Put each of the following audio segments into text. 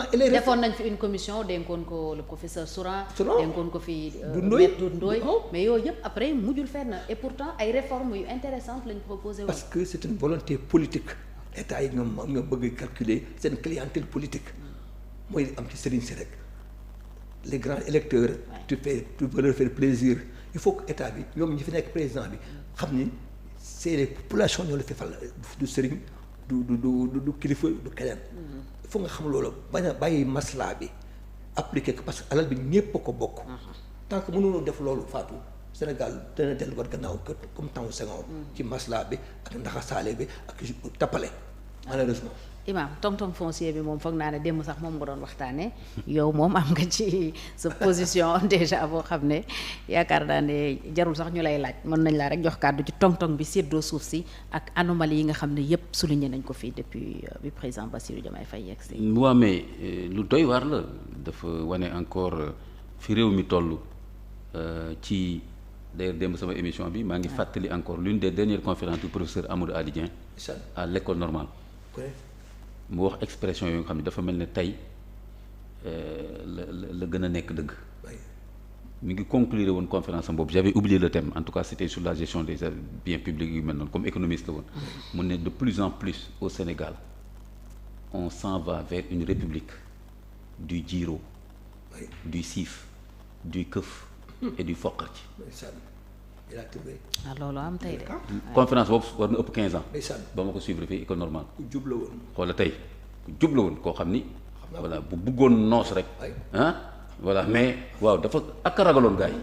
exactement et les defoon nañ fi une commission dénkoon ko le professeur Souran dénkoon ko fi Maître Ndoye mais yooyu yëpp après mujjul fenn et pourtant ay réformes yu intéressantes lañ proposé woon. parce que c'est une volonté politique état yi ñoo bëgg calculer seen clientèle politique mooy am ci sëriñ si rek les grands électeurs tu veux leur faire plaisir il faut que état bi ñoom ñi fi nekk président bi xam ni c'est les populations ñoo la fi fal du sëriñ du kilifa du keneen il faut nga xam loolu bañ a bàyyi maslaa bi appliqué ko parce que alal bi ñépp a ko bokk tant que mënuñu def loolu Fatou Sénégal dana delluwaat gannaaw comme temps Senghor ci maslaa bi ak ndaxasaale bi ak tappale malheureusement. Imam tong-tong foncier bi moom foog naa ne démb sax moom nga doon waxtaanee yow moom am nga ci sa position déjà boo xam ne yaakaar naa ne jarul sax ñu lay laaj mën nañ laa rek jox kàddu ci tong-tong bi séddoo suuf si ak anomalie yi nga xam ne yépp souligné nañ ko fii depuis bi président Bassirou Diomaye Faye yegg si. waaw mais lu doy waar la dafa wane encore fi réew mi toll ci d'ailleurs démb sama émission bi maa ngi fàttali encore l'une des dernières conférences du professeur Amadou Ali Dieng à l'école normale. mu wax expression yoo nga xam ne dafa mel ne tey la gën a nekk dëgg mi ngi conclure woon conférence am boobu j'avais oublié le thème en tout cas c'était sur la gestion des biens publics yu mel noonu comme économiste la woon mu ne de plus en plus au Sénégal on s'en va vers une république du jiiro du siif du këf et du foqarci loolu am tey de. conférence boobu war na ëpp 15 ans. ba ma ko suivre fii école normale. ku jub la woon. xoola tey ku jub la woon koo xam ni. voilà bu bëggoon noos rek. voilà mais waaw dafa ak ragaloon gars yi.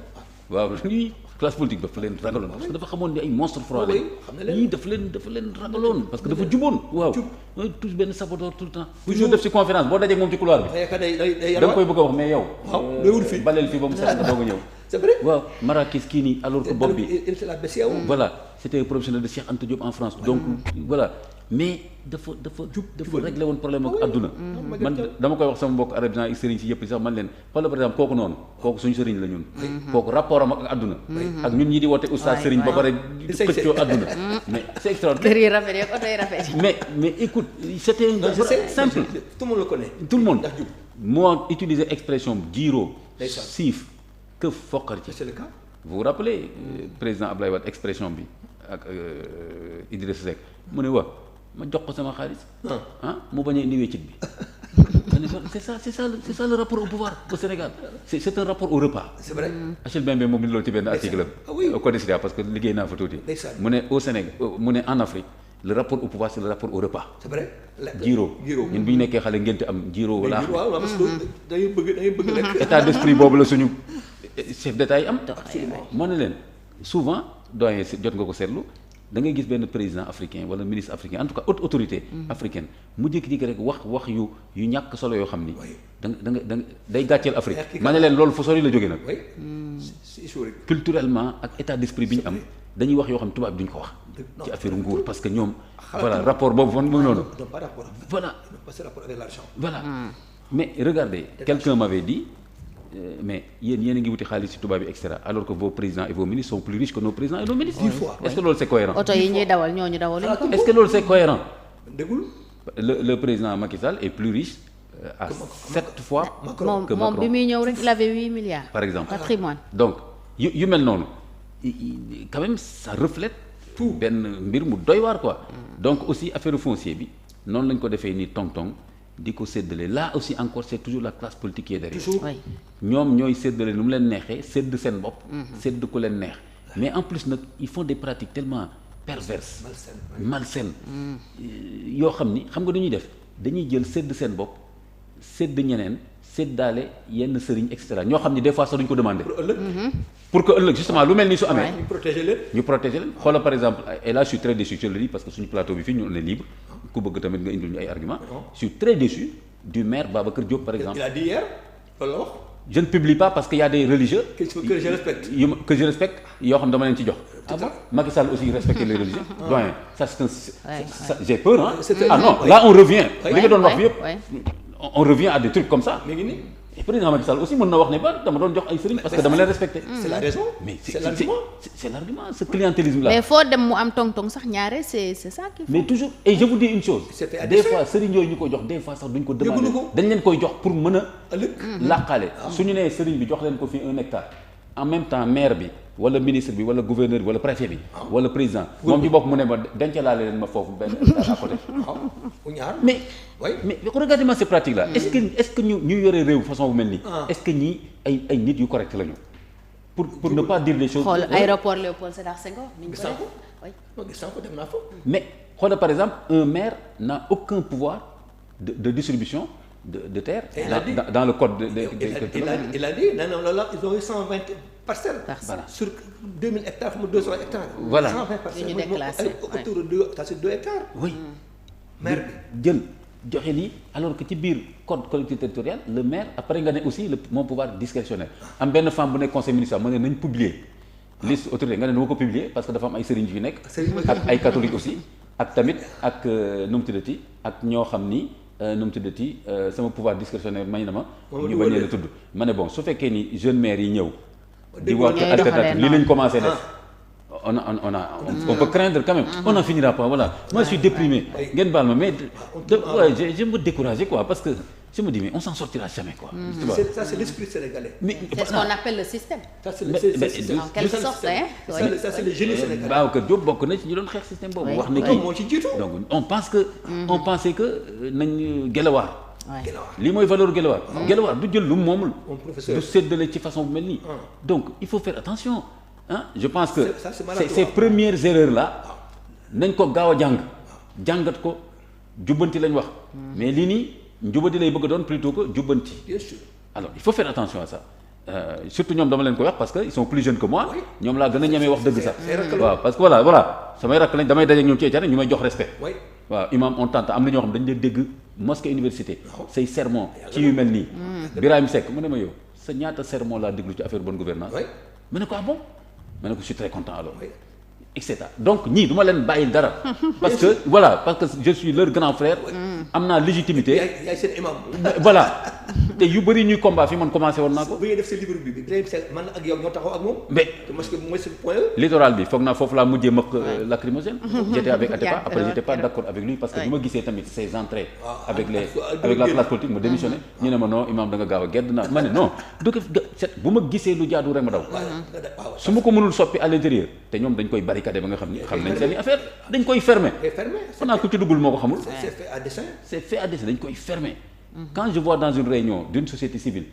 waaw ñii classe politique dafa leen ragaloon parce que dafa xamoon ni ay monstre froid lañ. ñii dafa leen ragaloon parce que dafa juboon. waaw mooy tous benn saboteur tout le temps. toujours def ci conférence boo dajee moom ci couloir bi. da nga koy bëgg a wax mais yow. baleel fii ba mu set nga doog a ñëw. c'est vrai waaw Marrakech kii nii alors que bopp bi voilà c'était professionnel de Cheikh Anta Diop en France donc voilà mais dafa réglé woon problème ak adduna man dama koy wax sama mbokk arabisant ak sëriñ si yëpp sax man leen xoolal par exemple kooku noonu kooku suñu sëriñ la ñun kooku rapport am ak adduna ak ñun ñi di woote oustaz sëriñ ba pare xëccoo adduna mais c'est extraordinaire kër yi rafet yeeg oto yi rafet mais écoute c'était simple tout le monde le connaît tout le monde moo utiliser expression jiiroo siif que foqar ci. C'est le cas. Vous vous rappelez président Abdoulaye Wade expression bi ak Idrissa Seck mu ne waa ma jox ko sama xaalis. mu bañ a indi weccit bi. c'est ça le rapport au pouvoir au Sénégal c'est un rapport au repas. C'est vrai. Achille Mbembe moom loolu ci benn article au Code civil parce que liggéey naa fa tuuti. mu ne au Sénégal mu ne en Afrique le rapport au pouvoir c'est le rapport au repas. C'est vrai. jiiroo ñun bu ñu nekkee xale ngénte am jiiroo wala. waaw parce que dañuy bëgg rek. état d'esprit boobu la suñu chef d'état yi am. moo ne leen souvent doyen jot nga ko seetlu da ngay gis benn président africain wala ministre africain en tout cas haute autorité africaine mu jékki-jékki rek wax yu ñàkk solo yoo xam ni. da nga day gàcceel Afrique. ma ne leen loolu fu sori la jógee nag. culturellement ak état d'esprit bi ñu am dañuy wax yoo xam tubaab bi duñ ko wax. ci affaire nguur parce que ñoom. voilà rapport boobu fan mu ngi noonu. voilà mais regardez quelqu'un m'avait dit mais yéen a ngi wuti xaalis ci tubaab bi et cetera alors que vos présidents et vos ministres sont plus riches que nos présidents et nos ministres. est-ce que loolu c'est cohérent. oto yi ñuy dawal ñooñu dawaluñ ko. est-ce que loolu c'est cohérent. dégul le président Macky Sall est plus riche à 7 fois que Macron. moom bi muy ñëw rek il avait 8 milliards. par exemple patrimoine. donc yu mel noonu quand même ça reflète tout benn mbir mu doy waar quoi. donc aussi affaire foncier bi noonu lañ ko defee nii tong-tong di ko séddale là aussi encore c'est toujours la classe politique qui est derrière. toujours ñoom ñooy séddale nu mu leen neexee sédd seen bopp. sédd ku leen neex mais en plus nag ils font des pratiques tellement perverses. malsaines yoo xam ni xam nga du ñuy def dañuy jël sédd seen bopp sédd ñeneen séddaale yenn sëriñ et cetera ñoo xam ni des fois sax duñ ko demander. pour que ëllëg justement lu mel ni su amee. ñu protéger leen xoolal par exemple et là je suis très déçu je le dis parce que suñu plateau bi fii ñu on est libre ku bëgg tamit nga indil ñu ay arguments. je suis très déçu du maire Babacar Diop par exemple. il a dit hier loolu la wax. je ne publie pas parce qu'il y a des religieux. que je respecte. que je respecte yoo xam dama leen ci jox. Macky Sall aussi respecter les religieux. doyen ça c'est un j'ai peur ah. non là on revient. li nga doon wax bi yëpp on revient à des trucs comme ça. et président Macky Sall aussi mën na wax ne ba dama doon jox ay sëriñ parce que dama leen respecté. c'est la raison. mais c'est l'argument. c'est l'argument ce clientélisme là. mais foo dem mu am tong-tong sax ñaare c'est ça qu'il faut. mais toujours et je vous dis une chose. C'est fait à des dessein. fois sëriñ yooyu ñu ko jox des fois sax duñ ko demander Yëgulu ko. dañ leen koy jox pour mën a. ëllëg. làqale su ñu nee sëriñ bi jox leen ko fii 1 hectare en même temps maire bi wala ministre bi wala gouverneur bi wala préfet bi. wala président moom ci bopp mu ne ma dencalaale leen ma foofu benn hectare à côté. waaw bu ñaar. mais oui. mais regardez-moi ces pratiques là. est-ce que ñu yore réew façon bu mel nii. Ah. est-ce que ñii ay nit yu correct lañu. pour ne pas dire les choses. xool aéroport Léopold Sédar Senghor. ni ñu gis ko naa ko. oui. non gis naa ko dem naa fa. mais xoolal par exemple un maire n'a aucun pouvoir de distribution de terre. Et il a dit. dans le code il a dit non non là ils ont eu 120 parcelles. Parcelles. sur 2000 hectares ou 200 hectares. Voilà. 120 parcelles. Yu ñu déclassé, autour de 2 hectares. oui maire bi. jël joxe lii alors que ci biir code collectivité territoriale le maire après nga ne aussi mon pouvoir discrétionnaire am benn femme bu nekk conseil municipal mu ne nañ publier liste autorité nga ne dama ko publier parce que dafa am ay sëriñ yu fi nekk ak ay catholique aussi ak tamit ak nu mu tuddati ak ñoo xam ni nu mu tuddati sama pouvoir discrétionnaire may na ma ñu bañ leen a tudd ma ne bon su fekkee ni jeune maire yi ñëw di wax alternative lii lañ commencé def on peut craindre quand même. On n'en finira pas, voilà. Moi, je suis déprimé. Ngeen baal ma mais je me décourage quoi parce que je me dis mais on s'en sortira jamais quoi. Tu vois. Ça c'est l'esprit sénégalais. c'est ce qu'on appelle le système. Ça c'est en quelque sorte ça c'est le génie sénégalais. Babacar Diop bokk na ci ñu doon xeex système boobu. wax ne moo ci jiitu. donc on pensait que nañ gelawaar. Ouais. lii mooy valeur gelawaar. gelawaar du jël lu mu moomul. Mon professeur. du séddale ci façon bu mel nii. donc il faut faire attention. Je pense que c'est ces premières erreurs là nañ ko gaaw a jàngat ko jubbanti lañ wax mais lii nii njubadi lay bëgg a doon plutôt que jubbanti. Bien sûr. Alors il faut faire attention à ça surtout ñoom dama leen koy wax parce que ils sont plus jeunes que moi ñoom laa gën a ñemee wax dëgg sax waaw parce que voilà samay rakk lañ damay daje ak ñoom ci état ñu may jox respect. waaw imam on tente am na ñoo xam dañu leen dégg mosquée université say sermon ci yu mel nii. Birahim Seck mu ne ma yow sa ñaata sermon laa déglu ci affaire bonne gouvernance mu ne ko ah bon. ma ne ko je suis très content alors et cetera donc ñii du ma leen bàyyil dara parce que voilà parce que je suis leur grand frère am naa légitimité yaay seen imam. voilà te yu bëri ñuy combat fi man commencé woon naa ko bu ñuy def sa livre bi man ak yow ñoo taxaw ak moom. mais te parce que mooy ce point littoral bi foog naa foofu laa mujjee mëq lacrymogène j'étais avec Atepa après j'étais pas d'accord avec lui parce que bi ma gisee tamit ses entrées avec la classe politique ma démissionné ñu ne ma non imam da nga gaaw a gedd naa ma ne non du ko bu ma gisee lu jaadu rek ma daw su ma ko mënul soppi à l'intérieur te ñoom dañ koy barricade ba nga xam ni xam nañ seen i affaire dañ koy fermer xanaa ku ci duggul moo ko xamul c'est fait à dessein. c'est fait à dessein dañ koy fermer quand je vois dans une réunion d'une société civile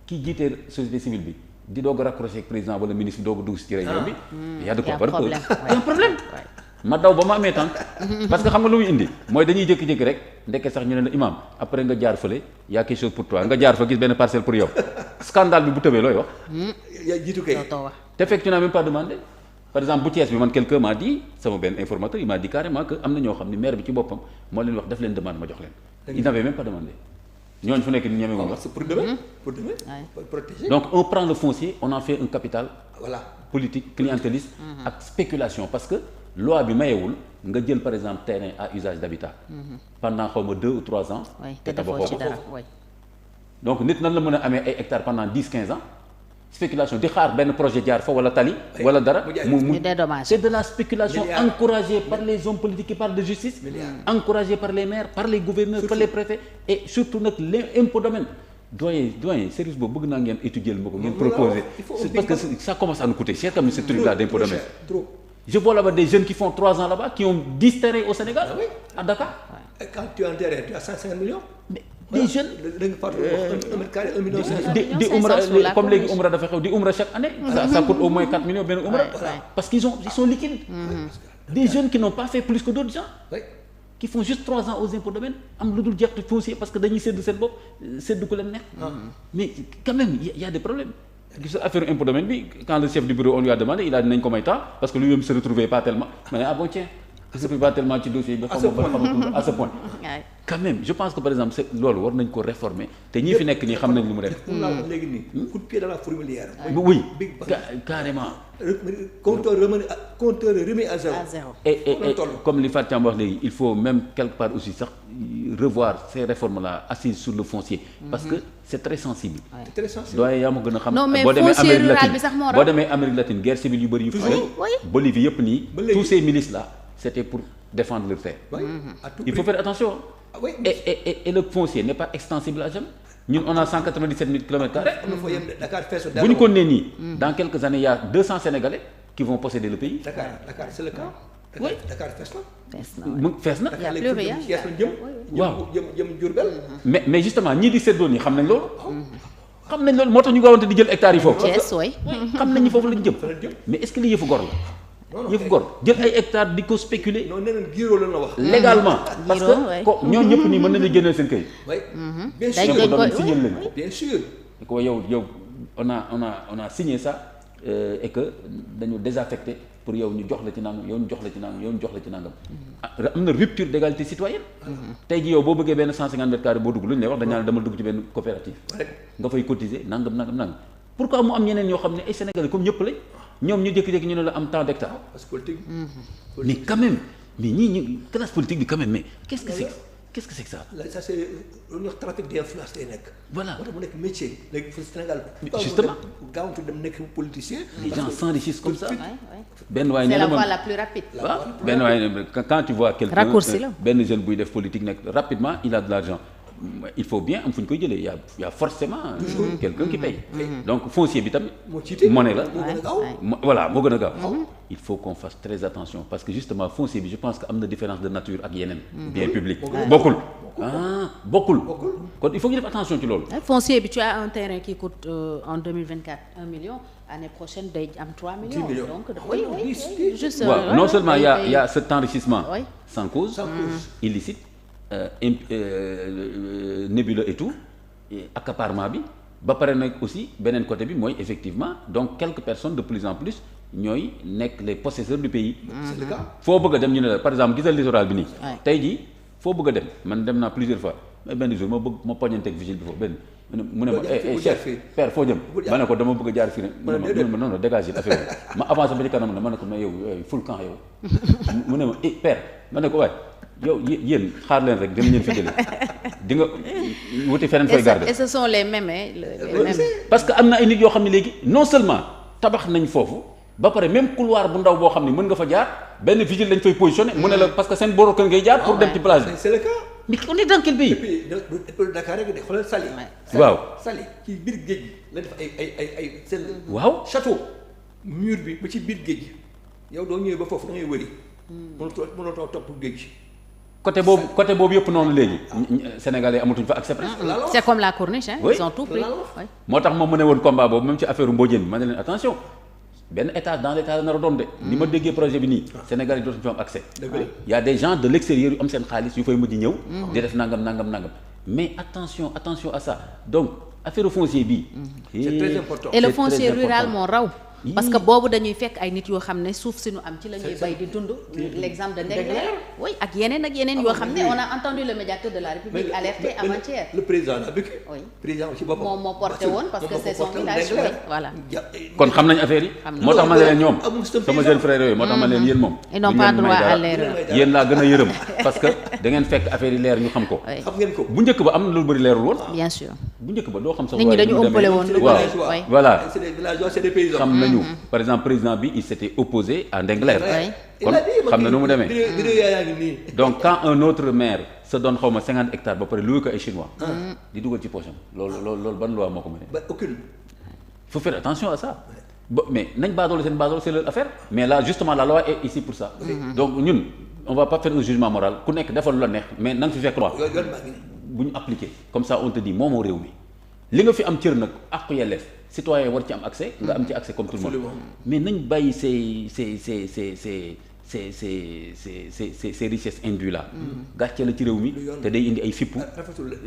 kii jiite société civile bi di doog a raccrocher ak président wala ministre bi doog a dugg ci réunion bi y a de quoi y a un problème ma daw ba ma amee tànk parce que xam nga lu muy indi mooy dañuy jékki-jékki rek ndekke sax ñu ne la imam après nga jaar fële y a quelque chose pour toi nga jaar fa gis benn parcelle pour yow scandale bi bu tëbee looy wax yaa jiitu kay. te fekk tu n'as même pas demandé par exemple bu Thiès bi man quelqu'un m'a dit sama benn informateur il m'a dit carrément que am na ñoo xam ne maire bi ci boppam moo leen wax def leen demande ma jox leen il n'avait même pas demandé ñooñu fu nekk ni ñeme wuñ wax c'est pour demain. Pour protéger. donc on prend le foncier on en fait un capital voilà. politique clientéliste ak spéculation parce que loi bi mayewul nga jël par exemple terrain à usage d'habitat pendant xaw ma 2 ou 3 ans te tabaxoo ko donc nit nan la mën a amee ay hectares pendant 10-15 ans spéculation di xaar benn projet jaar fa wala tali wala dara mu c'est de la spéculation encouragée par les hommes politiques qui parlent de justice encouragée par les maires par les gouverneurs par les préfets et surtout nag l'impôt domaine doyen service boobu bëgg naa ngeen étudier ma ko ngeen proposer parce que ça commence à nous coûter cher comme ce truc là d'impôt domaine je vois là-bas des jeunes qui font 3 ans là-bas qui ont 10 terrains au Sénégal à Dakar Et quand tu as un terrain tu as 150 millions. des jeunes un mètre carré 1 million. di umra comme léegi umra dafa xew di umra chaque année. ça coûte au moins 4 millions benn umra. parce qu'ils sont liquides. des jeunes qui n'ont pas fait plus que d'autres gens. qui font juste 3 ans aux impôts domaines am lu dul jeex foncier parce que dañuy sédd seen bopp sédd ku leen neex. mais quand même il y a des problèmes. gis nga affaire impôt domaine bi quand le chef du bureau on lui a demandé il a dit nañ ko may temps parce que lui-même se retrouvait pas tellement ma ne ah bon tiens je ne pas tellement ci dossier bi. À ce point. Quand même je pense que par exemple loolu war nañ ko réformer te ñi fi nekk nii xam nañ lu mu def. léegi nii coup de pied dans la fourmilière. oui carrément. compteur remis à zéro. et comme li Fatou Thiam wax léegi il faut même quelque part aussi sax revoir ces réformes là assises sur le foncier. parce que c'est très sensible. c'est très sensible. doyen yaa ma gën a xam. non mais foncier rural bi sax moo raw boo demee Amérique latine guerre civile yu bëri yu fa Bolivie yëpp nii tous ces milices là c'était pour défendre leur terre. Il faut faire attention. Et le foncier n'est pas extensible à jamais. ñun on a 197 000 kilomètres carrés. bu ñu ko nee nii. dans quelques années il y a 200 Sénégalais qui vont posséder le pays. Dakar c'est le cas. oui Dakar fees na. mu fees na. y a plus rien. waaw jëm Diourbel. mais justement ñii di séddoo nii xam nañ loolu. xam nañ loolu moo tax ñu gaawante di jël hectares yi foofu. Thiès waay. xam nañu foofu lañ jëm. mais est-ce que li yëfu gor la. yëfu gor jël ay hectares di ko spéculer. non nee nañ giiroo la wax. légalement parce que ko ñoo ñëpp nii mën nañu génneel seen kayit. bien sûr dañ ko doon signé leen ko. bien sûr. ko yow on a signé ça et que dañu désaffecté pour yow ñu jox la ci nangam yow ñu jox la ci nangam yow ñu jox la ci nangam. am na rupture d'égalité citoyenne. tey jii yow boo bëggee benn 150 mètres carrés boo dugg lu ñu lay wax dañu naan dama dugg ci benn coopérative. nga fay cotiser nangam. pourquoi mu am ñeneen ñoo xam ne ay Sénégalais comme ñëpp lañ ñoom ñu jékki-jékki ñu ne la am tant d'hectares. parce que politique. mais quand même mais ñii classe politique bi quand même mais qu'est-ce que c'est que ça. ça c'est lu ñuy wax trafic d'influence lay nekk. voilà moo tax mu nekk métier léegi fii Sénégal. justement gaawantu dem nekk politicien. les gens s'enrichissent comme ça. benn waay c'est la voie la plus rapide. waaw benn waay quand tu vois quelqu'un raccourci la benn jeune buy def politique nekk rapidement il a de l'argent. il faut bien am fu ñu koy jëlee y a forcément quelqu'un qui paye. donc foncier bi tamit monnaie la voilà moo gën a gaaw. il faut qu'on fasse très attention parce que justement foncier bi je pense que am na différence de nature ak yeneen bien public bokkul kon il faut ñu def attention ci loolu. foncier bi tu as un terrain qui coûte en 2024 1 million année prochaine day am 3 millions. donc oui juste non seulement y a cet enrichissement sans cause illicite nébuleux et tout accaparement bi ba pare nag aussi beneen côté bi mooy effectivement donc quelques personnes de plus en plus ñooy nekk les possesseurs du pays. c'est le cas. foo bëgg a dem ñu ne la par exemple gisal littoral bi nii. tey jii foo bëgg a dem man dem naa plusieurs fois mais benn jour ma poñanteeg vigile bi foofu benn mu ne ma chef père foo jëm ma ne ko dama bëgg a jaar fii rek mu ne ma non dégage affaire bi ma avancé ba ci kanam ma ne ko mais yow full camp yow mu ne ma père ma ne ko waay yow yéen xaar leen rek dinañ leen fi jëlee di nga wuti feneen fooy garder. et ce sont les mêmes parce que am na ay nit yoo xam ne léegi non seulement tabax nañ foofu ba pare même couloir bu ndaw boo xam ne mën nga fa jaar benn vigile lañ fay positionné mu ne la parce que seen borom kër ngay jaar pour dem ci plage bi. c'est le cas. mais on est dans quel pays. et puis Dakar rek de xoolal Saly. waaw Saly ci biir géej gi la def ay seen. waaw château mur bi ba ci biir géej gi yow doo ñëwee ba foofu da ngay wëri. mënatoo topp géej gi. côté boobu yëpp noonu léegi. Sénégalais amatuñ fa accès. c'est comme la corniche hein. Oui. Ils ont tout pris. moo tax ma ne woon combat boobu même ci affaire Mbodiène ma ne leen attention benn état dans l'état la nar a doon de. ni ma déggee projet bi nii. Sénégalais yi dootuñu fa am accès. y a des gens de l'extérieur yu am seen xaalis yu fay mujj ñëw. di def nangam. mais attention à ça donc affaire foncier bii. c'est très important. et le foncier rural moo raw. parce que boobu dañuy fekk ay nit yoo xam ne suuf si nu am ci la ñuy bay di dund. l'exemple de Ndengler. oui ak yeneen yoo xam ne on a entendu le médiateur de la République alerter avant-hier. le président l'a vécu. oui président ci boppam. moom moo porté woon parce que c'est son village. voilà. kon xam nañ affaire yi. moo tax ma ne leen ñoom sama jeune frère yooyu moo tax ma ne leen yéen moom. ils n'ont pas droit à l'erreur. yéen laa gën a yërëm parce que da ngeen fekk affaire yi leer ñu xam ko. xam ngeen ko bu njëkk ba am na lu bëri leerul woon. bien sûr. bu njëkk ba doo xam sax. nit ñi dañu ëppale woon lu waaw voilà. c'est des villageois, c'est des paysans. xam nañu par exemple président bi il s'était opposé à Ndengler. kon xam na nu mu demee. donc quand un autre maire se donne xaw ma 50 hectares ba pare loué ko ay chinois. di dugal ci poche am loolu ban loi moo ko mënee. aucune. faut faire attention à ça. mais nañ baadoolo seen baadoolo c'est leur affaire. mais là justement la loi est ici pour ça. donc ñun on va pas faire un jugement moral ku nekk defal lu la neex mais na nga fi fekk loi. bu ñu appliqué comme ça on te dit moomoo réew mi li nga fi am cër nag ak yelleef citoyen war ci am accès nga am ci accès comme tout le monde mais nañ bàyyi ces richesses indues là gàcce la ci réew mi te day indi ay fippu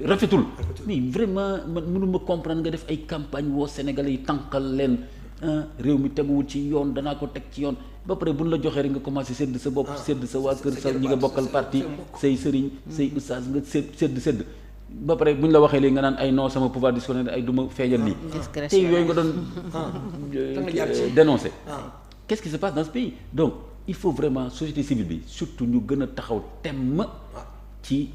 rafetul mais vraiment man mënuma comprendre nga def ay campagne woo Sénégalais yi tànqal leen réew mi teguwul ci yoon danaa ko teg ci yoon ba pare buñ la joxee rek nga commencé sédd sa bopp sédd sa waa kër sa ñi nga bokkal parti say sëriñ say ustaas nga sédd ba pare buñ la waxee léegi nga naan ay non sama pouvoir discrétionnaire ay du ma feeñal lii te yooyu nga doon dénoncer qu'est-ce qui se passe dans ce pays donc il faut vraiment société civile bi surtout ñu gën a taxaw temm ci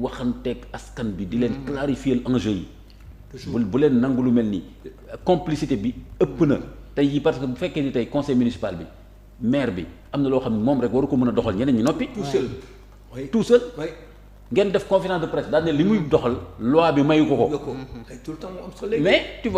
waxanteeg askan bi di leen clarifier enjeu yi bu leen nangu lu mel nii complicité bi ëpp na tey yi parce que bu fekkee ni tey conseil municipal bi maire bi am na loo xam ne moom rek waru ko mën a doxal ñeneen ñi noppi tout seul ngeen def conférence de presse daal ne li muy doxal loi bi mayu ko ko mais tu vois